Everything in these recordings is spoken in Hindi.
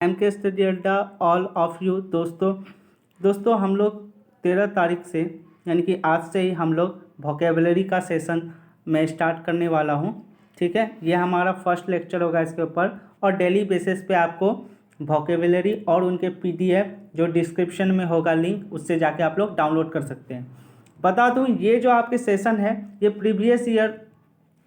एम के स्टडी अड्डा ऑल ऑफ यू दोस्तों हम लोग 13 तारीख से यानी कि आज से ही हम लोग वोकेबलरी का सेशन मैं स्टार्ट करने वाला हूँ। ठीक है, ये हमारा फर्स्ट लेक्चर होगा इसके ऊपर और डेली बेसिस पे आपको वोकेबलरी और उनके पीडीएफ जो डिस्क्रिप्शन में होगा लिंक, उससे जाके आप लोग डाउनलोड कर सकते हैं। बता दूँ, ये जो आपके सेशन है ये प्रीवियस ईयर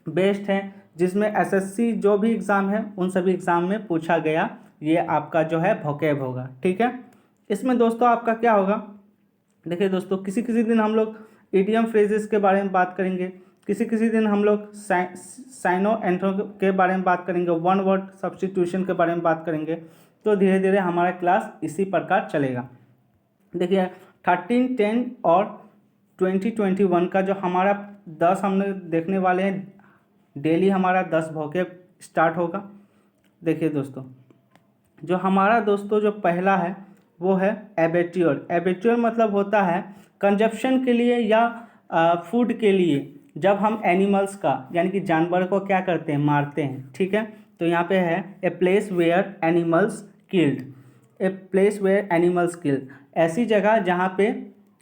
बेस्ड है, जिसमें एसएससी जो भी एग्ज़ाम है उन सभी एग्ज़ाम में पूछा गया ये आपका जो है वोकेब होगा। ठीक है, इसमें दोस्तों आपका क्या होगा, देखिए दोस्तों, किसी किसी दिन हम लोग इडियम फ्रेजेस के बारे में बात करेंगे, किसी किसी दिन हम लोग साइनो एंथ्रो के बारे में बात करेंगे, वन वर्ड सब्स्टिट्यूशन के बारे में बात करेंगे। तो धीरे धीरे हमारा क्लास इसी प्रकार चलेगा। देखिए 13, 10 और 2021 का जो हमारा 10 हमने देखने वाले हैं, डेली हमारा 10 वोकेब स्टार्ट होगा। देखिए दोस्तों, जो हमारा दोस्तों जो पहला है वो है एबेट्योर। एबेट्योर मतलब होता है कंजप्शन के लिए या फूड के लिए, जब हम एनिमल्स का यानी कि जानवर को क्या करते हैं, मारते हैं। ठीक है, तो यहाँ पे है a place where animals killed. A place where animals killed, ऐसी जगह जहाँ पे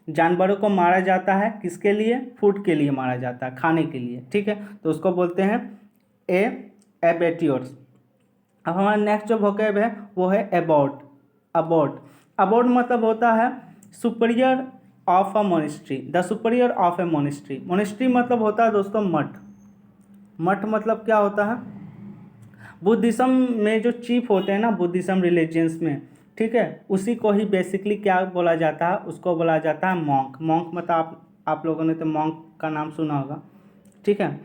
जानवरों को मारा जाता है, किसके लिए, फूड के लिए मारा जाता है, खाने के लिए। ठीक है, तो उसको बोलते हैं ए एबेट्योर्स। अब हमारा नेक्स्ट जो वोकेब है वो है अबॉट। अबॉट अबॉट मतलब होता है superior of a monastery, the superior of a monastery. Monastery मतलब होता है दोस्तों मठ। मठ मतलब क्या होता है, बुद्धिज़्म में जो चीफ होते हैं ना, बुद्धिज़्म रिलीजियंस में, ठीक है, उसी को ही बेसिकली क्या बोला जाता है, उसको बोला जाता है मॉन्क। मॉन्क मतलब आप लोगों ने तो मॉन्क का नाम सुना होगा। ठीक है,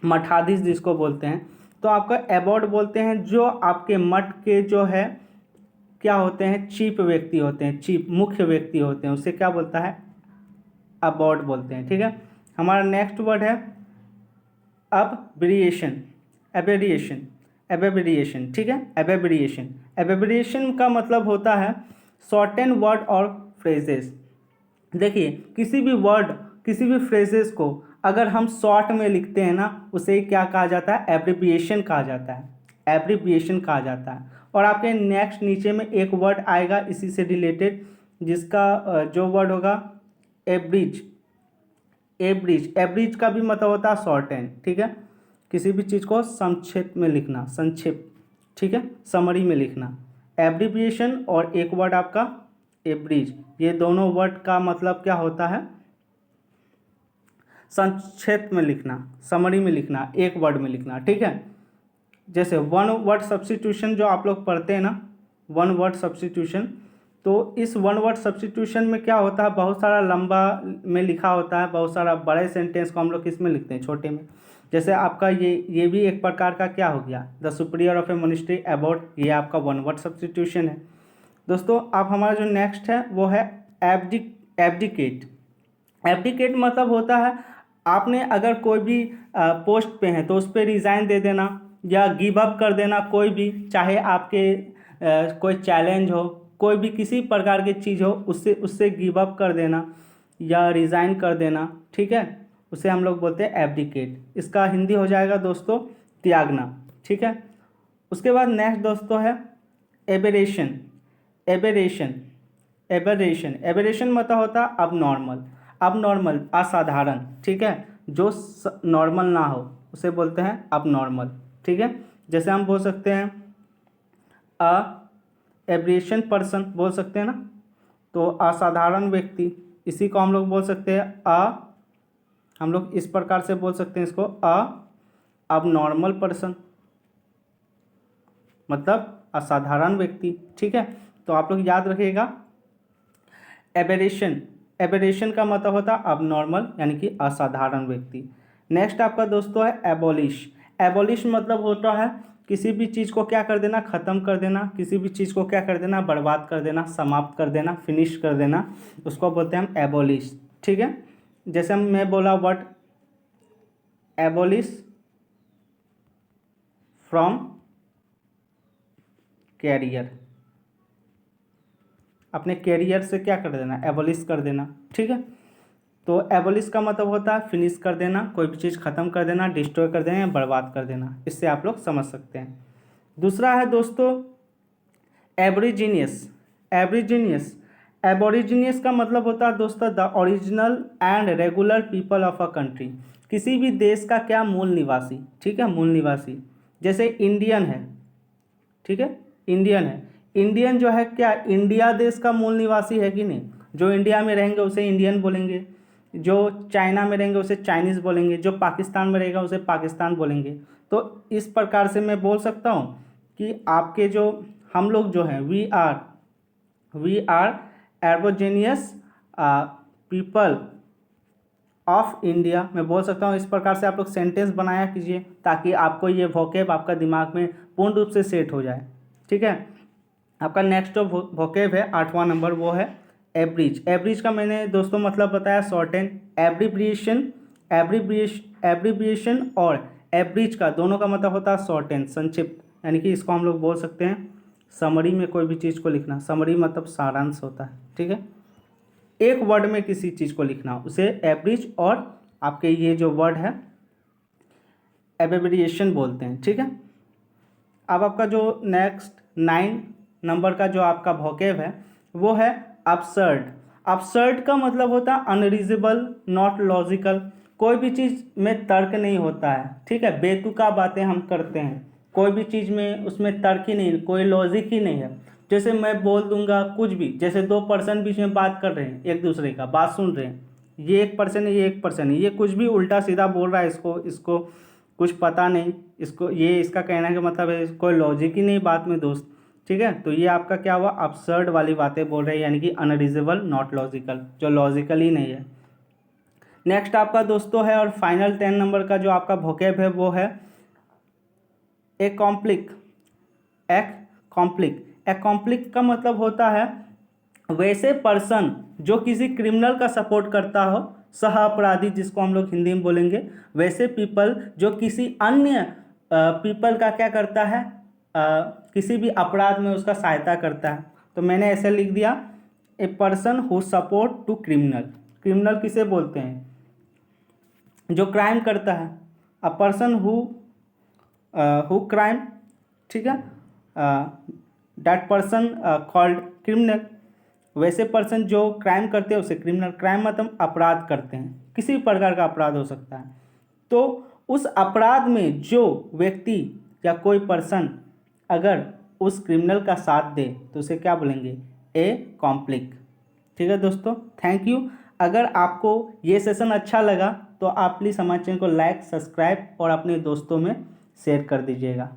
मठाधीश जिसको बोलते हैं। तो आपका एबॉट बोलते हैं जो आपके मठ के जो है क्या होते हैं, चीफ व्यक्ति होते हैं, चीफ मुख्य व्यक्ति होते हैं, उससे क्या बोलता है, अबॉट बोलते हैं। ठीक है, हमारा नेक्स्ट वर्ड है अबेरिएशन। एबेरिएशन एबेरिएशन ठीक है, एबेरिएशन। एबेरिएशन का मतलब होता है शॉर्टेन वर्ड और फ्रेजेस। देखिए, किसी भी वर्ड, किसी भी फ्रेजेस को अगर हम शॉर्ट में लिखते हैं ना, उसे क्या कहा जाता है, एब्रिविएशन कहा जाता है। एब्रिविएशन कहा जाता है। और आपके नेक्स्ट नीचे में एक वर्ड आएगा इसी से रिलेटेड, जिसका जो वर्ड होगा एब्रिज। एब्रिज, एब्रिज का भी मतलब होता है शॉर्टेन। ठीक है, किसी भी चीज़ को संक्षेप में लिखना, संक्षेप, ठीक है, समरी में लिखना। एब्रिविएशन और एक वर्ड आपका एब्रिज, ये दोनों वर्ड का मतलब क्या होता है, संक्षेप में लिखना, समरी में लिखना, एक वर्ड में लिखना। ठीक है, जैसे वन वर्ड सब्स्टिट्यूशन जो आप लोग पढ़ते हैं ना, वन वर्ड सब्स्टिट्यूशन, तो इस वन वर्ड सब्स्टिट्यूशन में क्या होता है, बहुत सारा लंबा में लिखा होता है, बहुत सारा बड़े सेंटेंस को हम लोग किस में लिखते हैं, छोटे में। जैसे आपका ये भी एक प्रकार का क्या हो गया, the superior of a monastery abbot, ये आपका वन वर्ड सब्स्टिट्यूशन है। दोस्तों अब हमारा जो नेक्स्ट है वो है एब्डिकेट। एब्डिकेट मतलब होता है आपने अगर कोई भी पोस्ट पे हैं तो उस पर रिज़ाइन दे देना या गिव अप कर देना, कोई भी, चाहे आपके कोई चैलेंज हो, कोई भी किसी प्रकार की चीज़ हो, उससे उससे गिव अप कर देना या रिज़ाइन कर देना। ठीक है, उसे हम लोग बोलते हैं एब्डिकेट। इसका हिंदी हो जाएगा दोस्तों त्यागना। ठीक है, उसके बाद नेक्स्ट दोस्तों है एबेरेशन। एबेरेशन एबेरेशन एबेरेशन मतलब होता है अब नॉर्मल। अब नॉर्मल, असाधारण। ठीक है, जो नॉर्मल ना हो उसे बोलते हैं अब नॉर्मल। ठीक है, जैसे हम बोल सकते हैं अ एबरेशन पर्सन बोल सकते हैं ना, तो असाधारण व्यक्ति, इसी को हम लोग बोल सकते हैं हम लोग इस प्रकार से बोल सकते हैं इसको अब नॉर्मल पर्सन, मतलब असाधारण व्यक्ति। ठीक है, तो आप लोग याद रखिएगा एबेरेशन। एबेरेशन का मतलब होता है अब नॉर्मल यानी कि असाधारण व्यक्ति। नेक्स्ट आपका दोस्तों है एबॉलिश। एबॉलिश मतलब होता है किसी भी चीज़ को क्या कर देना, ख़त्म कर देना, किसी भी चीज़ को क्या कर देना, बर्बाद कर देना, समाप्त कर देना, फिनिश कर देना, उसको बोलते हैं हम एबॉलिश। ठीक है, जैसे मैं बोला वर्ड एबॉलिश फ्रॉम कैरियर, अपने कैरियर से क्या कर देना, एबॉलिश कर देना। ठीक है, तो एबॉलिश का मतलब होता है फिनिश कर देना, कोई भी चीज़ ख़त्म कर देना, डिस्ट्रॉय कर देना या बर्बाद कर देना। इससे आप लोग समझ सकते हैं। दूसरा है दोस्तों एब्रिजीनियस, एब्रिजीनियस, एबोरिजिनियस का मतलब होता है दोस्तों the original and regular people of a country, किसी भी देश का क्या मूल निवासी, ठीक है, मूल निवासी। जैसे इंडियन है, ठीक है, इंडियन है, इंडियन जो है क्या इंडिया देश का मूल निवासी है कि नहीं? जो इंडिया में रहेंगे उसे इंडियन बोलेंगे, जो चाइना में रहेंगे उसे चाइनीज़ बोलेंगे, जो पाकिस्तान में रहेगा उसे पाकिस्तान बोलेंगे। तो इस प्रकार से मैं बोल सकता हूँ कि आपके जो हम लोग जो हैं we are aboriginous people of India, मैं बोल सकता हूँ। इस प्रकार से आप लोग सेंटेंस बनाया कीजिए ताकि आपको ये वोकेब आपका दिमाग में पूर्ण रूप से सेट हो जाए, ठीक है। आपका नेक्स्ट जो वोकेब है 8वां नंबर, वो है एब्रिज। एब्रिज का मैंने दोस्तों मतलब बताया शॉर्टेन, एब्रीब्रिएशन और एब्रिज का दोनों का मतलब होता है शॉर्टेन, संक्षिप्त, यानी कि इसको हम लोग बोल सकते हैं समरी में कोई भी चीज़ को लिखना। समरी मतलब सारांश होता है, ठीक है, एक वर्ड में किसी चीज़ को लिखना, उसे एब्रिज और आपके ये जो वर्ड है एब्रिविएशन बोलते हैं, ठीक है। अब आपका जो नेक्स्ट 9 नंबर का जो आपका वोकेब है वो है अपसर्ड। अपसर्ड का मतलब होता है अनरीजनेबल, नॉट लॉजिकल, कोई भी चीज़ में तर्क नहीं होता है, ठीक है, बेतुका बातें हम करते हैं, कोई भी चीज़ में उसमें तर्क ही नहीं, कोई लॉजिक ही नहीं है। जैसे मैं बोल दूंगा कुछ भी, जैसे 2 पर्सन बीच में बात कर रहे हैं, एक दूसरे का बात सुन रहे हैं, ये एक पर्सन है, ये एक पर्सन है, ये कुछ भी उल्टा सीधा बोल रहा है, इसको कुछ पता नहीं, इसको ये इसका कहने का मतलब है कोई लॉजिक ही नहीं बात में दोस्त, ठीक है। तो ये आपका क्या हुआ, अपसर्ड वाली बातें बोल रहे हैं, यानी कि अनरीजनेबल, नॉट लॉजिकल, जो लॉजिकल ही नहीं है। नेक्स्ट आपका दोस्तों है और फाइनल 10 नंबर का जो आपका वोकेब है वो है एकॉम्प्लिक। एकॉम्प्लिक का मतलब होता है वैसे पर्सन जो किसी क्रिमिनल का सपोर्ट करता हो, सह अपराधी जिसको हम लोग हिंदी में बोलेंगे, वैसे पीपल जो किसी अन्य पीपल का क्या करता है, किसी भी अपराध में उसका सहायता करता है। तो मैंने ऐसे लिख दिया, a person who support to criminal. Criminal किसे बोलते हैं, जो क्राइम करता है, अ पर्सन हु क्राइम, ठीक है, दैट पर्सन कॉल्ड क्रिमिनल। वैसे पर्सन जो क्राइम करते हैं उसे क्रिमिनल, क्राइम मतलब अपराध करते हैं, किसी भी प्रकार का अपराध हो सकता है। तो उस अपराध में जो व्यक्ति या कोई पर्सन अगर उस क्रिमिनल का साथ दे तो उसे क्या बोलेंगे, ए कॉम्प्लिक, ठीक है दोस्तों। Thank you. अगर आपको ये सेशन अच्छा लगा तो आप प्लीज़ हमारे चैनल को लाइक, सब्सक्राइब और अपने दोस्तों में शेयर कर दीजिएगा।